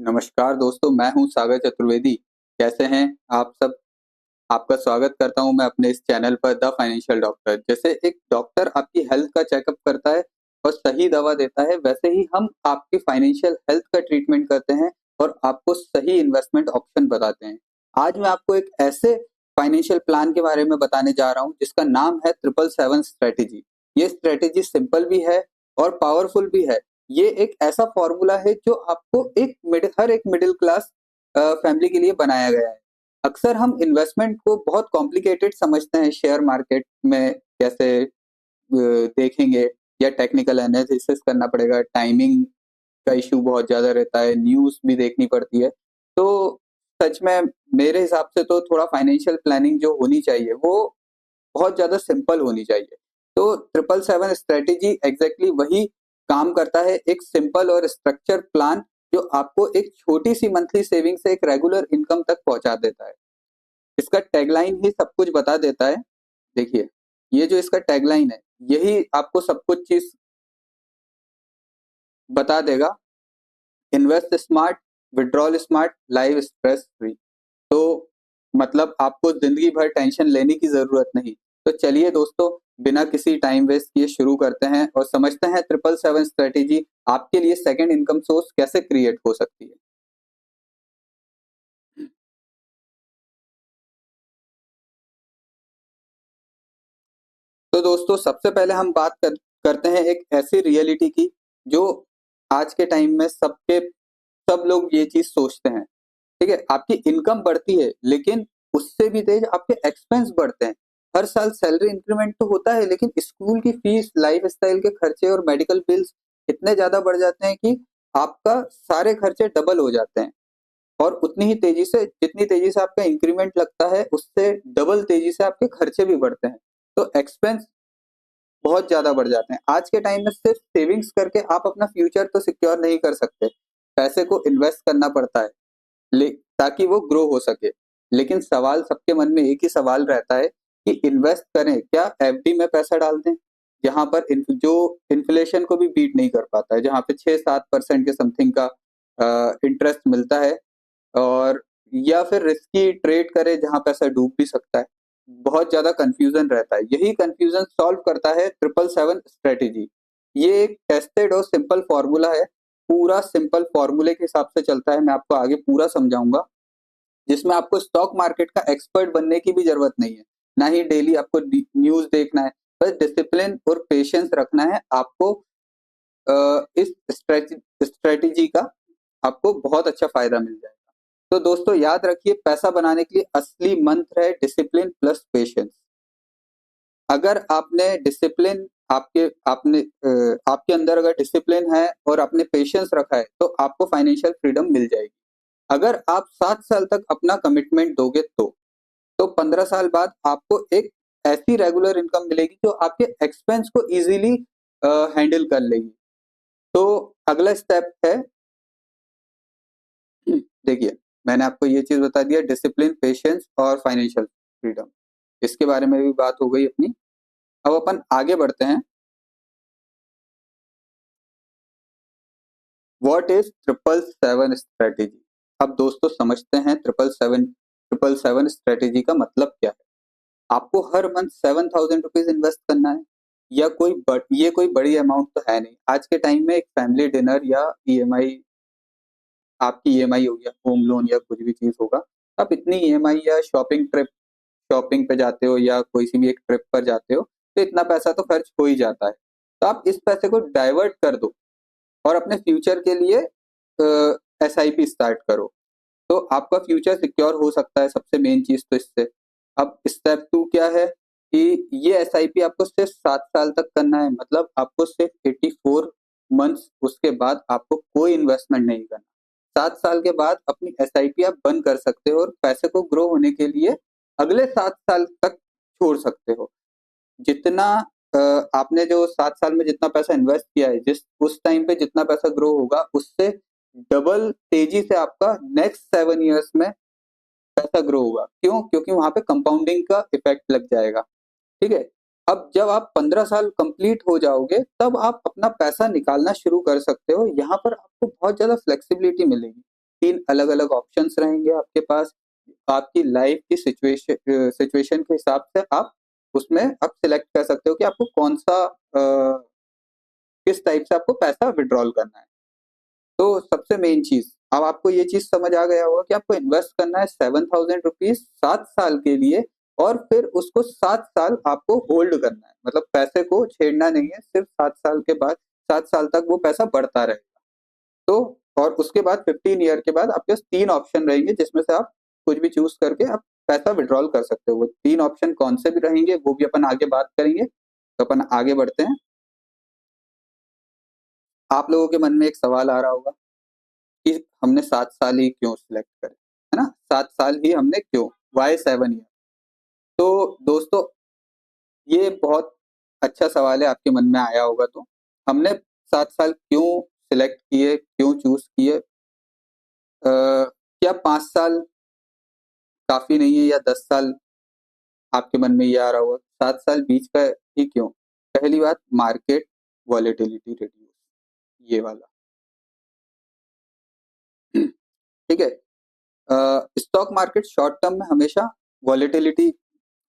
नमस्कार दोस्तों, मैं हूं सागर चतुर्वेदी। कैसे हैं आप सब? आपका स्वागत करता हूं मैं अपने इस चैनल पर द फाइनेंशियल डॉक्टर। जैसे एक डॉक्टर आपकी हेल्थ का चेकअप करता है और सही दवा देता है, वैसे ही हम आपकी फाइनेंशियल हेल्थ का ट्रीटमेंट करते हैं और आपको सही इन्वेस्टमेंट ऑप्शन बताते हैं। आज मैं आपको एक ऐसे फाइनेंशियल प्लान के बारे में बताने जा रहा हूं जिसका नाम है 777 स्ट्रेटेजी। ये स्ट्रेटेजी सिंपल भी है और पावरफुल भी है। ये एक ऐसा फॉर्मूला है जो आपको हर एक मिडिल क्लास फैमिली के लिए बनाया गया है। अक्सर हम इन्वेस्टमेंट को बहुत कॉम्प्लिकेटेड समझते हैं, शेयर मार्केट में कैसे देखेंगे या टेक्निकल एनालिसिस करना पड़ेगा, टाइमिंग का इशू बहुत ज़्यादा रहता है, न्यूज़ भी देखनी पड़ती है। तो सच में मेरे हिसाब से तो थोड़ा फाइनेंशियल प्लानिंग जो होनी चाहिए वो बहुत ज़्यादा सिंपल होनी चाहिए। तो 777 स्ट्रैटेजी एग्ज़ैक्टली वही काम करता है, एक सिंपल और स्ट्रक्चर प्लान जो आपको एक छोटी-सी मंथली सेविंग से एक रेगुलर इनकम तक पहुँचा देता है। इसका टैगलाइन ही सब कुछ बता देता है। देखिए, ये जो इसका टैगलाइन है, यही आपको सब कुछ चीज़ बता देगा। Invest smart, withdrawal smart, live stress free. तो मतलब आपको ज़िंदगी भर टेंशन लेने की ज़रूरत नहीं। तो चलिए दोस्तों, बिना किसी टाइम वेस्ट किए शुरू करते हैं और समझते हैं 777 स्ट्रैटेजी आपके लिए सेकंड इनकम सोर्स कैसे क्रिएट हो सकती है। तो दोस्तों, सबसे पहले हम करते हैं एक ऐसी रियलिटी की जो आज के टाइम में सब लोग ये चीज़ सोचते हैं। ठीक है? आपकी इनकम बढ़ती है, लेकिन उससे भी तेज़ आपके एक्सपेंस बढ़ते हैं। हर साल सैलरी इंक्रीमेंट तो होता है, लेकिन स्कूल की फीस, लाइफ़स्टाइल के खर्चे और मेडिकल बिल्स इतने ज़्यादा बढ़ जाते हैं कि आपका सारे खर्चे डबल हो जाते हैं और उतनी ही तेज़ी से जितनी तेज़ी से आपका इंक्रीमेंट लगता है, उससे डबल तेज़ी से आपके खर्चे भी बढ़ते हैं। तो एक्सपेंस बहुत ज़्यादा बढ़ जाते हैं। आज के टाइम में सिर्फ सेविंग्स करके आप अपना फ्यूचर तो सिक्योर नहीं कर सकते। पैसे को इन्वेस्ट करना पड़ता है ले ताकि वो ग्रो हो सके। लेकिन सवाल सबके मन में एक ही सवाल रहता है कि इन्वेस्ट करें, क्या एफडी में पैसा डाल दें? जहाँ पर जो इन्फ्लेशन को भी बीट नहीं कर पाता है, जहाँ पे 6-7% के समथिंग का इंटरेस्ट मिलता है, और या फिर रिस्की ट्रेड करें जहाँ पैसा डूब भी सकता है। बहुत ज़्यादा कन्फ्यूज़न रहता है। यही कन्फ्यूज़न सॉल्व करता है 777 स्ट्रैटेजी। ये एक टेस्टेड और सिंपल फ़ॉर्मूला है। पूरा सिंपल फ़ॉर्मूले के हिसाब से चलता है, मैं आपको आगे पूरा समझाऊँगा, जिसमें आपको स्टॉक मार्केट का एक्सपर्ट बनने की भी ज़रूरत नहीं है। ना ही डेली आपको न्यूज़ देखना है, बस डिसिप्लिन और पेशेंस रखना है। आपको इस स्ट्रैटेजी का आपको बहुत अच्छा फ़ायदा मिल जाएगा। तो दोस्तों, याद रखिए, पैसा बनाने के लिए असली मंत्र है डिसिप्लिन प्लस पेशेंस। अगर आपने डिसिप्लिन आपके आपने आपके अंदर अगर डिसिप्लिन है और आपने पेशेंस रखा है, तो आपको फाइनेंशियल फ्रीडम मिल जाएगी। अगर आप 7 साल तक अपना कमिटमेंट दोगे तो 15 साल बाद आपको एक ऐसी रेगुलर इनकम मिलेगी जो आपके एक्सपेंस को ईज़िली हैंडल कर लेगी। तो अगला स्टेप है, देखिए, मैंने आपको ये चीज़ बता दिया, डिसिप्लिन, पेशेंस और फाइनेंशियल फ्रीडम। इसके बारे में भी बात हो गई अपनी। अब अपन आगे बढ़ते हैं। What is 777 strategy? अब दोस्तों, समझते हैं 777 स्ट्रेटेजी का मतलब क्या है। आपको हर मंथ 7,000 रुपीज इन्वेस्ट करना है, या ये कोई बड़ी अमाउंट तो है नहीं। आज के टाइम में एक फैमिली डिनर या ईएमआई, आपकी ईएमआई हो गया, होम लोन या कुछ भी चीज होगा, आप इतनी ईएमआई या शॉपिंग पे जाते हो या कोई सी भी एक ट्रिप पर जाते हो, तो इतना पैसा तो खर्च हो ही जाता है। तो आप इस पैसे को डाइवर्ट कर दो और अपने फ्यूचर के लिए एसआईपी स्टार्ट करो। तो आपका फ्यूचर सिक्योर हो सकता है, सबसे मेन चीज तो इससे। अब स्टेप 2 क्या है कि ये एसआईपी आपको सिर्फ 7 साल तक करना है, मतलब आपको सिर्फ 84 मंथ्स, उसके बाद आपको कोई इन्वेस्टमेंट नहीं करना। 7 साल के बाद अपनी एसआईपी आप बंद कर सकते हो और पैसे को ग्रो होने के लिए अगले 7 साल तक छोड़ सकते हो। जितना आपने जो 7 साल में जितना पैसा इन्वेस्ट किया है, जिस उस टाइम पे जितना पैसा ग्रो होगा, उससे डबल तेजी से आपका नेक्स्ट 7 ईयर्स में पैसा ग्रो होगा। क्यों? क्योंकि वहां पे कंपाउंडिंग का इफेक्ट लग जाएगा। ठीक है? अब जब आप 15 साल कंप्लीट हो जाओगे, तब आप अपना पैसा निकालना शुरू कर सकते हो। यहाँ पर आपको बहुत ज्यादा फ्लेक्सिबिलिटी मिलेगी। 3 अलग-अलग ऑप्शंस रहेंगे आपके पास। आपकी लाइफ की सिचुएशन के हिसाब से आप उसमें आप सिलेक्ट कर सकते हो कि आपको कौन-सा किस टाइप से आपको पैसा विथड्रॉल करना है। तो सबसे मेन चीज़, अब आपको ये चीज़ समझ आ गया होगा कि आपको इन्वेस्ट करना है 7,000 रुपीज़ 7 साल के लिए और फिर उसको 7 साल आपको होल्ड करना है। मतलब पैसे को छेड़ना नहीं है, सिर्फ़ 7 साल के बाद 7 साल तक वो पैसा बढ़ता रहेगा। तो और उसके बाद 15 ईयर के बाद आपके पास 3 ऑप्शन रहेंगे जिसमें से आप कुछ भी चूज़ करके आप पैसा विथड्रॉल कर सकते हो। वो 3 ऑप्शन कौन से भी रहेंगे वो भी अपन आगे बात करेंगे। तो अपन आगे बढ़ते हैं। आप लोगों के मन में एक सवाल आ रहा होगा कि हमने 7 साल ही क्यों सिलेक्ट करे, है ना? 7 साल ही हमने क्यों? Why 7 year? तो दोस्तों, ये बहुत अच्छा सवाल है, आपके मन में आया होगा तो। हमने 7 साल क्यों सिलेक्ट किए, क्यों चूज़ किए? क्या 5 साल काफ़ी नहीं है या 10 साल? आपके मन में ये आ रहा होगा। 7 साल बीच का ही क्यों? पहली बात, मार्केट वॉलेटिलिटी रिड्यूस, ये वाला। ठीक है? स्टॉक मार्केट शॉर्ट टर्म में हमेशा वॉलेटिलिटी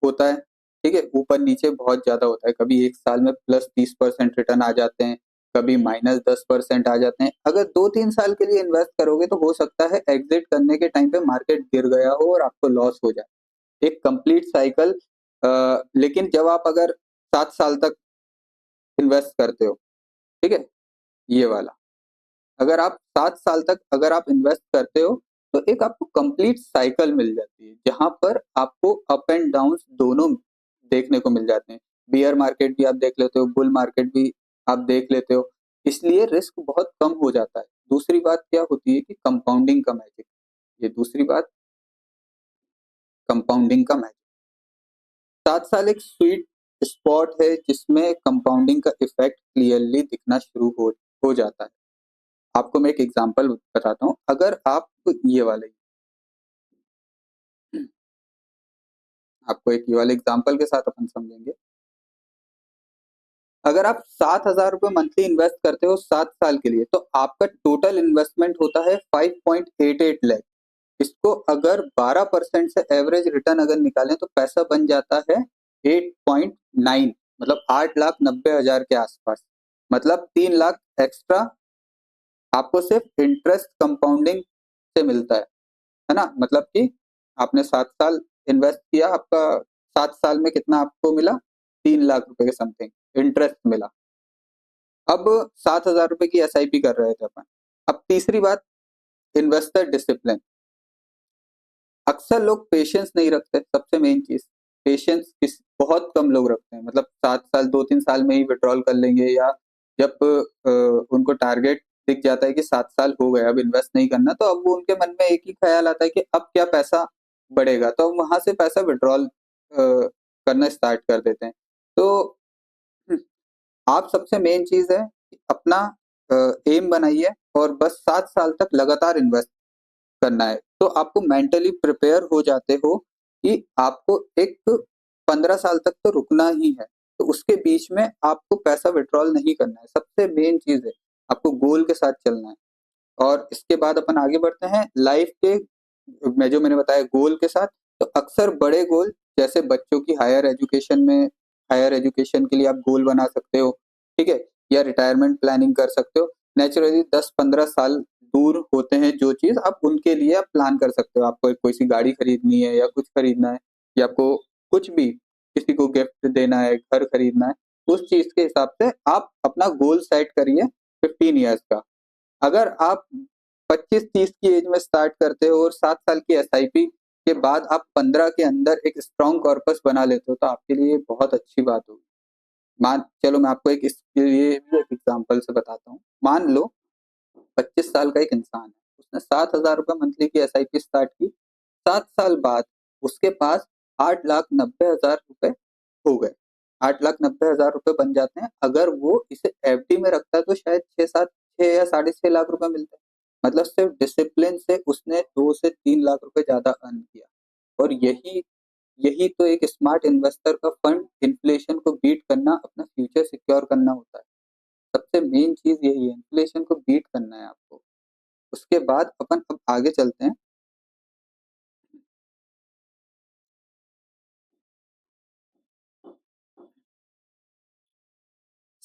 होता है, ठीक है? ऊपर-नीचे बहुत ज़्यादा होता है। कभी 1 साल में प्लस 30% रिटर्न आ जाते हैं, कभी माइनस 10% आ जाते हैं। अगर 2-3 साल के लिए इन्वेस्ट करोगे तो हो सकता है एग्ज़िट करने के टाइम पे मार्केट गिर गया हो और आपको लॉस हो जाए। एक कंप्लीट साइकिल। लेकिन जब आप अगर 7 साल तक इन्वेस्ट करते हो, ठीक है? ये वाला। अगर आप 7 साल तक अगर आप इन्वेस्ट करते हो, तो एक आपको कंप्लीट साइकिल मिल जाती है, जहाँ पर आपको अप एंड डाउन्स दोनों देखने को मिल जाते हैं। बियर मार्केट भी आप देख लेते हो, बुल मार्केट भी आप देख लेते हो, इसलिए रिस्क बहुत कम हो जाता है। दूसरी बात क्या होती है कि कंपाउंडिंग का मैजिक, ये दूसरी बात, कंपाउंडिंग का मैजिक। 7 साल एक स्वीट स्पॉट है जिसमें कंपाउंडिंग का इफेक्ट क्लियरली दिखना शुरू हो जाता है। आपको मैं एक एग्जांपल बताता हूँ। अगर आप ये वाले आपको एक ये वाले एग्जांपल के साथ अपन समझेंगे। अगर आप 7,000 रुपए मंथली इन्वेस्ट करते हो 7 साल के लिए, तो आपका टोटल इन्वेस्टमेंट होता है 5.88 लाख। इसको अगर 12% से एवरेज रिटर्न अगर निकालें तो पैसा बन जाता है 8.9, मतलब 8,90,000 के आसपास। मतलब 3 लाख एक्स्ट्रा आपको सिर्फ इंटरेस्ट कंपाउंडिंग से मिलता है ना? मतलब कि आपने 7 साल इन्वेस्ट किया, आपका 7 साल में कितना आपको मिला? 3 लाख रुपए के समथिंग इंटरेस्ट मिला। अब 7,000 रुपए की एसआईपी कर रहे थे अपन। अब तीसरी बात, इन्वेस्टर डिसिप्लिन। अक्सर लोग पेशेंस नहीं रखते, सबसे मेन चीज़। पेशेंस किस बहुत कम लोग रखते हैं। मतलब 7 साल 2-3 साल में ही विथड्रॉल कर लेंगे, या जब उनको टारगेट दिख जाता है कि 7 साल हो गए अब इन्वेस्ट नहीं करना, तो अब वो उनके मन में एक ही ख़्याल आता है कि अब क्या पैसा बढ़ेगा, तो वहाँ से पैसा विथड्रॉल करना स्टार्ट कर देते हैं। तो आप सबसे मेन चीज़ है कि अपना एम बनाइए और बस 7 साल तक लगातार इन्वेस्ट करना है। तो आपको मेंटली प्रिपेयर हो जाते हो कि आपको एक 15 साल तक तो रुकना ही है। तो उसके बीच में आपको पैसा विथड्रॉल नहीं करना है। सबसे मेन चीज़ है, आपको गोल के साथ चलना है। और इसके बाद अपन आगे बढ़ते हैं लाइफ के, मैं जो मैंने बताया गोल के साथ। तो अक्सर बड़े गोल, जैसे बच्चों की हायर एजुकेशन के लिए आप गोल बना सकते हो, ठीक है? या रिटायरमेंट प्लानिंग कर सकते हो। नेचुरली 10-15 साल दूर होते हैं जो चीज़, आप उनके लिए आप प्लान कर सकते हो। आपको कोई सी गाड़ी खरीदनी है या कुछ खरीदना है, या आपको कुछ भी किसी को गिफ्ट देना है, घर खरीदना है, उस चीज़ के हिसाब से आप अपना गोल सेट करिए 15 इयर्स का। अगर आप 25-30 की एज में स्टार्ट करते हो और 7 साल की एसआईपी के बाद आप 15 के अंदर एक स्ट्रॉन्ग कॉर्पस बना लेते हो, तो आपके लिए बहुत अच्छी बात होगी। मान चलो मैं आपको एक इसके लिए भी एक एग्जांपल से बताता हूँ। मान लो 25 साल का एक इंसान है, उसने 7,000 रुपए मंथली की एसआईपी स्टार्ट की। 7 साल बाद उसके पास 8,90,000 रुपए हो गए। 8,90,000 रुपए बन जाते हैं। अगर वो इसे एफडी में रखता है तो शायद 6 या साढ़े 6 लाख रुपए मिलते हैं। मतलब सिर्फ डिसिप्लिन से उसने 2 से 3 लाख रुपए ज्यादा अर्न किया। और यही यही तो एक स्मार्ट इन्वेस्टर का फंड इन्फ्लेशन को बीट करना, अपना फ्यूचर सिक्योर करना होता है। सबसे मेन चीज यही है, इन्फ्लेशन को बीट करना है आपको। उसके बाद अपन अब आगे चलते हैं।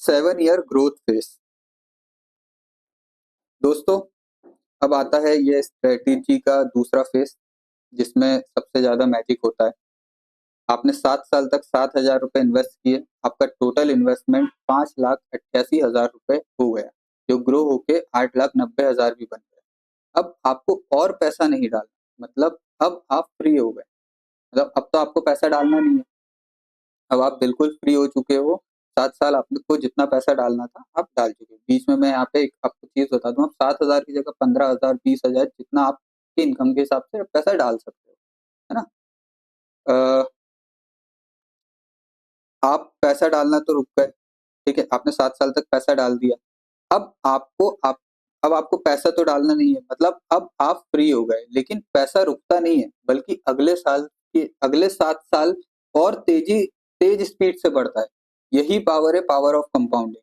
Seven year growth face. दोस्तों अब आता है ये स्ट्रेटेजी का दूसरा फेस, जिसमें सबसे ज्यादा मैजिक होता है। आपने 7 साल तक 7,000 रुपए इन्वेस्ट किए, आपका टोटल इन्वेस्टमेंट 5,88,000 रुपए हो गया, जो ग्रो होके 8,90,000 भी बन गया। अब आपको और पैसा नहीं डालना, मतलब अब आप फ्री हो गए। मतलब अब तो आपको पैसा डालना नहीं है, अब आप बिल्कुल फ्री हो चुके हो। 7 साल आपको जितना पैसा डालना था आप डाल चुके हो। बीच में मैं यहाँ पे एक आपको चीज बता दूं, आप 7,000 की जगह 15,000 20,000 जितना आपके इनकम के हिसाब से पैसा डाल सकते हो, है ना। अ, आप पैसा डालना तो रुक गए, ठीक है, आपने 7 साल तक पैसा डाल दिया। अब आपको पैसा तो डालना नहीं है, मतलब अब आप फ्री हो गए, लेकिन पैसा रुकता नहीं है, बल्कि अगले 7 साल और तेज स्पीड से बढ़ता है। यही पावर है, पावर ऑफ कंपाउंडिंग।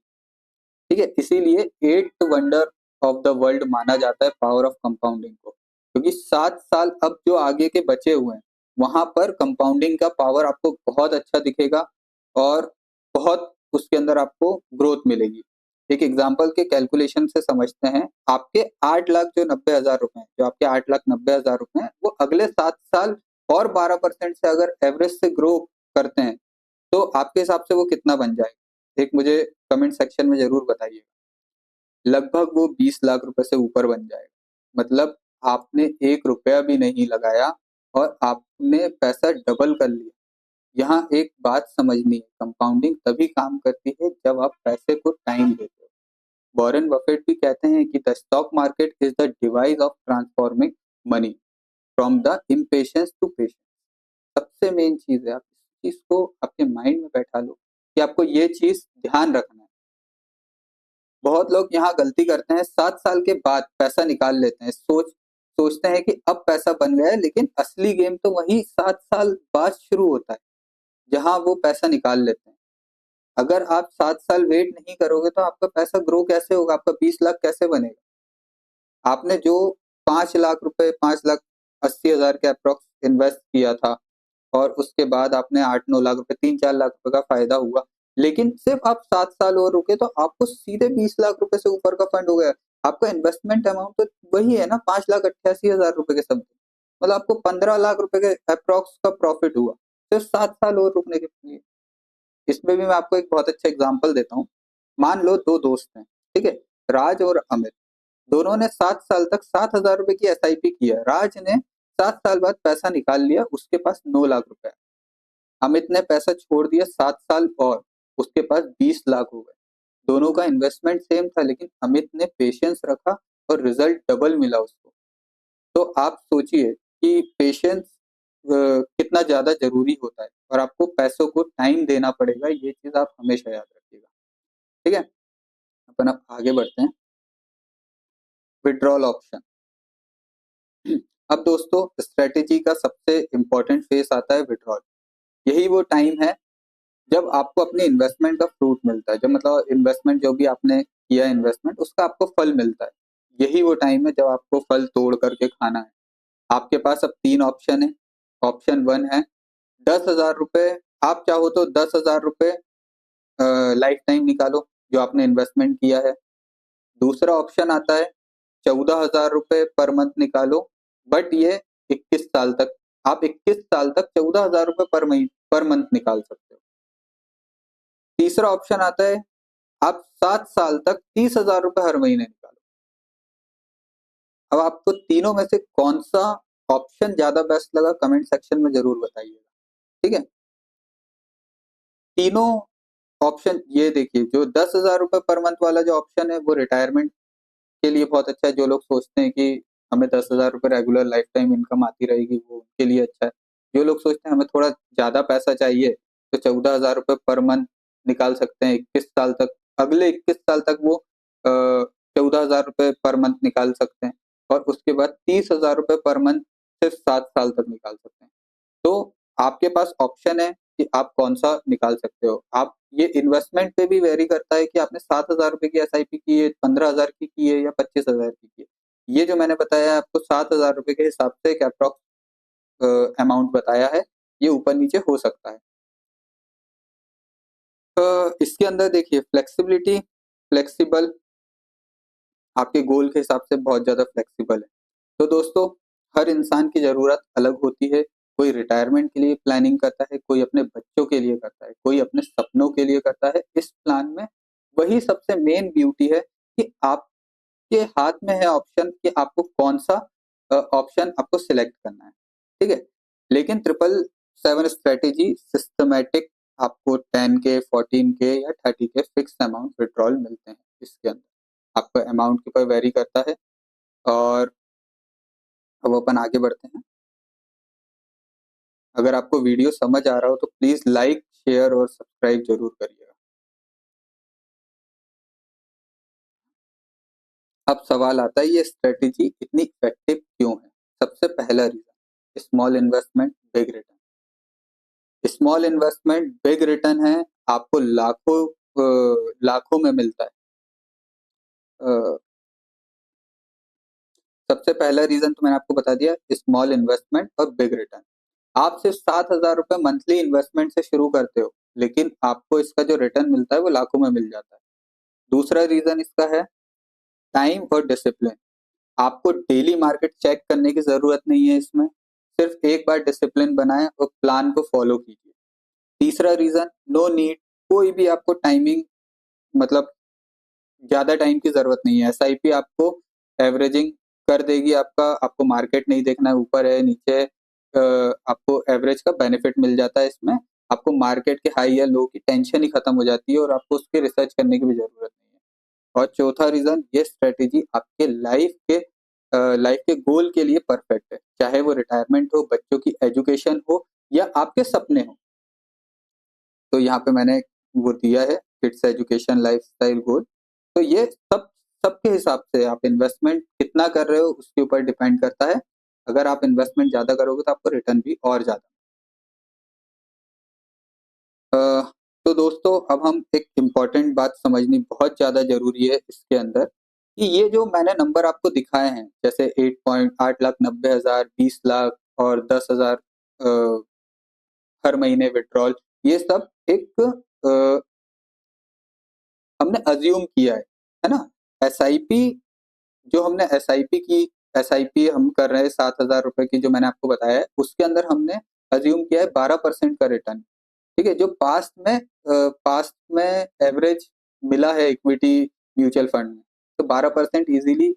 ठीक है, इसीलिए eight wonder of the world माना जाता है पावर ऑफ कंपाउंडिंग को, क्योंकि 7 साल अब जो आगे के बचे हुए हैं वहां पर कंपाउंडिंग का पावर आपको बहुत अच्छा दिखेगा और बहुत उसके अंदर आपको ग्रोथ मिलेगी। एक एग्जाम्पल के कैलकुलेशन से समझते हैं। आपके 8,90,000 रुपए जो आपके 8,90,000 रुपए हैं, वो अगले 7 साल और 12% से अगर एवरेज से ग्रो करते हैं, तो आपके हिसाब से वो कितना बन जाएगा, एक मुझे कमेंट सेक्शन में जरूर बताइए। लगभग वो 20 लाख रुपए से ऊपर बन जाएगा। मतलब आपने 1 रुपया भी नहीं लगाया और आपने पैसा डबल कर लिया। यहाँ एक बात समझनी है, कंपाउंडिंग तभी काम करती है जब आप पैसे को टाइम देते हो। वॉरेन बफेट भी कहते हैं कि the stock market is the device of transforming money from the impatience to patience. सबसे मेन चीज है, आप इस चीज को अपने माइंड में बैठा लो कि आपको ये चीज ध्यान रखना है। बहुत लोग यहाँ गलती करते हैं, 7 साल के बाद पैसा निकाल लेते हैं, सोचते हैं कि अब पैसा बन गया है, लेकिन असली गेम तो वही 7 साल बाद शुरू होता है जहां वो पैसा निकाल लेते हैं। अगर आप 7 साल वेट नहीं करोगे तो आपका पैसा ग्रो कैसे होगा, आपका 20 लाख कैसे बनेगा। आपने जो 5 लाख रुपए 5,80,000 के अप्रोक्स इन्वेस्ट किया था, और उसके बाद आपने 8-9 लाख रुपए 3-4 लाख रुपए का फायदा हुआ, लेकिन सिर्फ आप 7 साल और रुके तो आपको सीधे 20 लाख रुपए से ऊपर का फंड हो गया। आपका इन्वेस्टमेंट अमाउंट तो वही है ना, 5,88,000 रुपए के समथिंग। मतलब आपको 15 लाख रुपए के अप्रोक्स का प्रॉफिट हुआ सिर्फ 7 साल और रुकने के लिए। इसमें भी मैं आपको एक बहुत अच्छा एग्जाम्पल देता हूँ। मान लो दो दोस्त हैं, ठीक है, राज और अमित। दोनों ने 7 साल तक 7,000 रुपए की एसआईपी किया। राज ने 7 साल बाद पैसा निकाल लिया, उसके पास 9 लाख रुपए। अमित ने पैसा छोड़ दिया 7 साल और उसके पास 20 लाख हो गए। दोनों का इन्वेस्टमेंट सेम था, लेकिन अमित ने पेशेंस रखा और रिजल्ट डबल मिला उसको। तो आप सोचिए कि पेशेंस कितना ज्यादा जरूरी होता है, और आपको पैसों को टाइम देना पड़ेगा, ये चीज आप हमेशा याद रखिएगा। ठीक है, अपन अब आगे बढ़ते हैं। Withdrawal option. अब दोस्तों स्ट्रेटेजी का सबसे इंपॉर्टेंट फेस आता है विड्रॉल। यही वो टाइम है जब आपको अपने इन्वेस्टमेंट का फ्रूट मिलता है, जब मतलब इन्वेस्टमेंट जो भी आपने किया इन्वेस्टमेंट उसका आपको फल मिलता है। यही वो टाइम है जब आपको फल तोड़ करके खाना है। आपके पास अब 3 ऑप्शन है। ऑप्शन 1 है 10,000 रुपए। आप चाहो तो 10,000 रुपए लाइफ टाइम निकालो जो आपने इन्वेस्टमेंट किया है। दूसरा ऑप्शन आता है 14,000 रुपए पर मंथ निकालो, बट ये 21 साल तक। आप 21 साल तक 14,000 रुपए पर मंथ निकाल सकते हो। तीसरा ऑप्शन आता है आप 7 साल तक 30,000 रुपए हर महीने निकालो। अब आपको तीनों में से कौन सा ऑप्शन ज्यादा बेस्ट लगा, कमेंट सेक्शन में जरूर बताइएगा। ठीक है, तीनों ऑप्शन ये देखिए, जो 10,000 रुपए पर मंथ वाला जो ऑप्शन है वो रिटायरमेंट के लिए बहुत अच्छा है। जो लोग सोचते हैं कि हमें 10,000 रुपए रेगुलर लाइफ टाइम इनकम आती रहेगी, वो उनके लिए अच्छा है। जो लोग सोचते हैं हमें थोड़ा ज्यादा पैसा चाहिए, तो 14,000 रुपए पर मंथ निकाल सकते हैं 21 साल तक। अगले 21 साल तक वो 14,000 रुपए पर मंथ निकाल सकते हैं, और उसके बाद 30,000 रुपए पर मंथ सिर्फ 7 साल तक निकाल सकते हैं। तो आपके पास ऑप्शन है कि आप कौन सा निकाल सकते हो। आप ये इन्वेस्टमेंट पे भी वेरी करता है कि आपने 7,000 रुपए की एसआईपी की है, 15,000 की है या 25,000 की है। ये जो मैंने बताया आपको 7,000 रुपए के हिसाब से एक अप्रोक्स अमाउंट बताया है, ये ऊपर नीचे हो सकता है। इसके अंदर देखिए फ्लेक्सिबिलिटी, फ्लेक्सिबल, आपके गोल के हिसाब से बहुत ज़्यादा फ्लेक्सिबल है। तो दोस्तों, हर इंसान की ज़रूरत अलग होती है। कोई रिटायरमेंट के लिए प्लानिंग करता है, कोई अपने बच्चों के लिए करता है, कोई अपने सपनों के लिए करता है। इस प्लान में वही सबसे मेन ब्यूटी है कि आपके हाथ में है ऑप्शन कि आपको कौन-सा ऑप्शन आपको सिलेक्ट करना है, ठीक है? लेकिन 777 स्ट्रैटेजी सिस्टमैटिक, आपको 10 के, 14 के या 30 के फिक्स अमाउंट विथड्रॉल मिलते हैं इसके अंदर। आपका अमाउंट के ऊपर वेरी करता है। और अब अपन आगे बढ़ते हैं। अगर आपको वीडियो समझ आ रहा हो तो प्लीज लाइक, शेयर और सब्सक्राइब जरूर करिएगा। अब सवाल आता है, ये स्ट्रेटेजी इतनी इफेक्टिव क्यों है? सबसे पहला reason, small investment big return. Small investment big return है, आपको लाखों में मिलता है। अ, सबसे पहला रीजन तो मैंने आपको बता दिया, स्मॉल इन्वेस्टमेंट और बिग रिटर्न। आप सिर्फ 7,000 रुपए मंथली इन्वेस्टमेंट से शुरू करते हो, लेकिन आपको इसका जो रिटर्न मिलता है वो लाखों में मिल जाता है। दूसरा रीजन इसका है टाइम और डिसिप्लिन। आपको डेली मार्केट चेक करने की जरूरत नहीं है इसमें, सिर्फ एक बार डिसिप्लिन बनाएं और प्लान को फॉलो कीजिए। तीसरा रीजन, नो नीड, कोई भी आपको टाइमिंग, मतलब ज्यादा टाइम की जरूरत नहीं है। एसआईपी आपको एवरेजिंग कर देगी, आपको मार्केट नहीं देखना है ऊपर है नीचे है। आपको एवरेज का बेनिफिट मिल जाता है इसमें। आपको मार्केट के हाई या लो की टेंशन ही खत्म हो जाती है और आपको उसकी रिसर्च करने की भी जरूरत नहीं है। और चौथा रीजन, ये स्ट्रेटेजी आपके लाइफ के गोल के लिए परफेक्ट है, चाहे वो रिटायरमेंट हो, बच्चों की एजुकेशन हो या आपके सपने हो। तो यहाँ पे मैंने वो दिया है, किड्स एजुकेशन लाइफस्टाइल गोल। तो ये सबके हिसाब से आप इन्वेस्टमेंट कितना कर रहे हो उसके ऊपर डिपेंड करता है। अगर आप इन्वेस्टमेंट ज्यादा करोगे तो आपको रिटर्न भी और ज्यादा। अ, तो दोस्तों, अब हम एक इम्पॉर्टेंट बात समझनी बहुत ज़्यादा ज़रूरी है इसके अंदर, कि ये जो मैंने नंबर आपको दिखाए हैं, जैसे 8,90,000, 20 लाख और 10,000 हर महीने विड्रॉल, ये सब एक हमने अज्यूम किया है ना? एसआईपी, जो हमने एसआईपी की, एसआईपी हम कर रहे हैं 7,000 रुपए की, जो मैंने आपको बताया है, उसके अंदर हमने अज्यूम किया है 12% का रिटर्न। ठीक है, जो पास्ट में एवरेज मिला है इक्विटी म्यूचुअल फंड में, तो 12% इजीली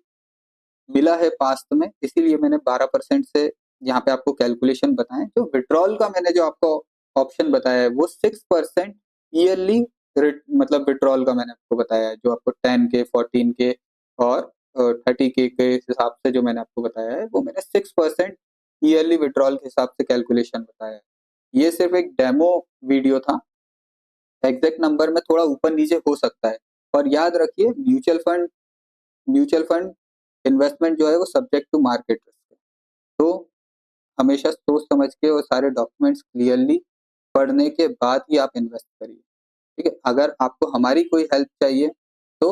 मिला है पास्ट में, इसीलिए मैंने 12% से यहाँ पे आपको कैलकुलेशन बताएं। जो विड्रॉल का मैंने जो आपको ऑप्शन बताया है वो 6% ईयरली, मतलब विड्रॉल का मैंने आपको बताया है, जो आपको 10 के, 14 के और 30 के हिसाब से जो मैंने आपको बताया है, वो मैंने 6% ईयरली विड्रॉल के हिसाब से कैलकुलेशन बताया है। ये सिर्फ एक डेमो वीडियो था, एग्जैक्ट नंबर में थोड़ा ऊपर नीचे हो सकता है। और याद रखिए, म्यूचुअल फंड इन्वेस्टमेंट जो है वो सब्जेक्ट टू मार्केट रिस्क है। तो हमेशा सोच समझ के और सारे डॉक्यूमेंट्स क्लियरली पढ़ने के बाद ही आप इन्वेस्ट करिए। ठीक है, अगर आपको हमारी कोई हेल्प चाहिए तो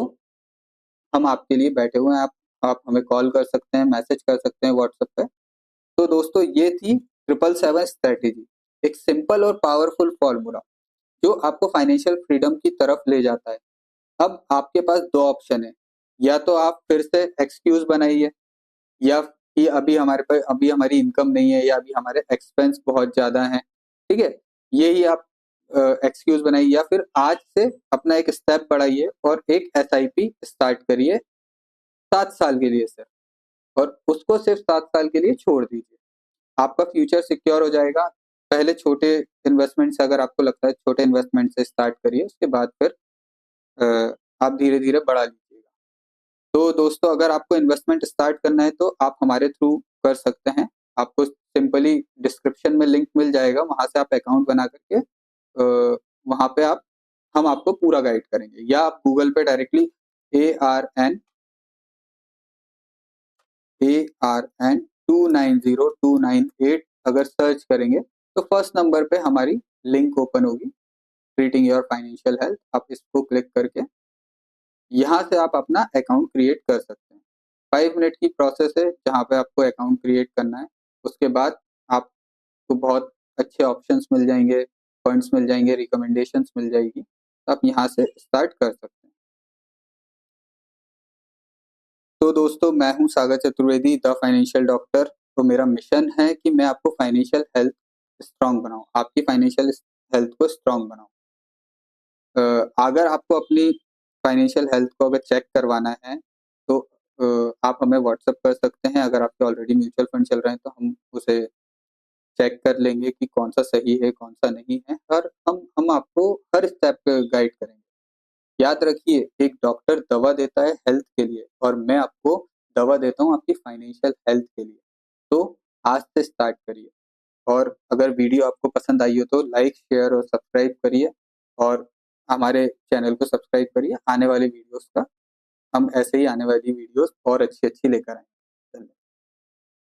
हम आपके लिए बैठे हुए हैं। आप हमें कॉल कर सकते हैं, मैसेज कर सकते हैं व्हाट्सएप पे। तो दोस्तों, ये थी 777 स्ट्रेटेजी, एक सिंपल और पावरफुल फॉर्मूला जो आपको फाइनेंशियल फ्रीडम की तरफ ले जाता है। अब आपके पास दो ऑप्शन है, या तो आप फिर से एक्सक्यूज बनाइए, या कि अभी हमारी इनकम नहीं है, या अभी हमारे एक्सपेंस बहुत ज्यादा हैं, ठीक है, यही आप एक्सक्यूज बनाइए, या फिर आज से अपना एक स्टेप बढ़ाइए और एक एसआईपी स्टार्ट करिए 7 साल के लिए सिर्फ, और उसको सिर्फ 7 साल के लिए छोड़ दीजिए। आपका फ्यूचर सिक्योर हो जाएगा। पहले छोटे इन्वेस्टमेंट से, अगर आपको लगता है छोटे इन्वेस्टमेंट से स्टार्ट करिए, उसके बाद फिर आप धीरे धीरे बढ़ा लीजिएगा। तो दोस्तों, अगर आपको इन्वेस्टमेंट स्टार्ट करना है तो आप हमारे थ्रू कर सकते हैं। आपको सिंपली डिस्क्रिप्शन में लिंक मिल जाएगा, वहां से आप अकाउंट बना करके वहां पे हम आपको पूरा गाइड करेंगे, या आप गूगल पे डायरेक्टली ARN 290 298 अगर सर्च करेंगे तो फर्स्ट नंबर पे हमारी लिंक ओपन होगी, ट्रीटिंग योर फाइनेंशियल हेल्थ। आप इसको क्लिक करके यहाँ से आप अपना अकाउंट क्रिएट कर सकते हैं। 5 मिनट की प्रोसेस है जहाँ पे आपको अकाउंट क्रिएट करना है। उसके बाद आपको बहुत अच्छे ऑप्शंस मिल जाएँगे, पॉइंट्स मिल जाएँगे, रिकमेंडेशंस मिल जाएगी। तो आप यहाँ से स्टार्ट कर सकते हैं। तो दोस्तों, मैं हूँ सागर चतुर्वेदी, द फाइनेंशियल डॉक्टर। तो मेरा मिशन है कि मैं आपको फाइनेंशियल हेल्थ स्ट्रॉन्ग बनाऊँ, आपकी फाइनेंशियल हेल्थ को स्ट्रॉन्ग बनाऊँ। अगर आपको अपनी फाइनेंशियल हेल्थ को अगर चेक करवाना है तो आप हमें व्हाट्सएप कर सकते हैं। अगर आपके ऑलरेडी म्यूचुअल फंड चल रहे हैं तो हम उसे चेक कर लेंगे कि कौन-सा सही है, कौन-सा नहीं है, और हम आपको हर स्टेप पे गाइड करेंगे। याद रखिए, एक डॉक्टर दवा देता है हेल्थ के लिए और मैं आपको दवा देता हूँ आपकी फाइनेंशियल हेल्थ के लिए। तो आज से स्टार्ट करिए, और अगर वीडियो आपको पसंद आई हो तो लाइक, शेयर और सब्सक्राइब करिए, और हमारे चैनल को सब्सक्राइब करिए। आने वाली वीडियोस का हम ऐसे ही आने वाली वीडियोस और अच्छी-अच्छी लेकर आएँगे।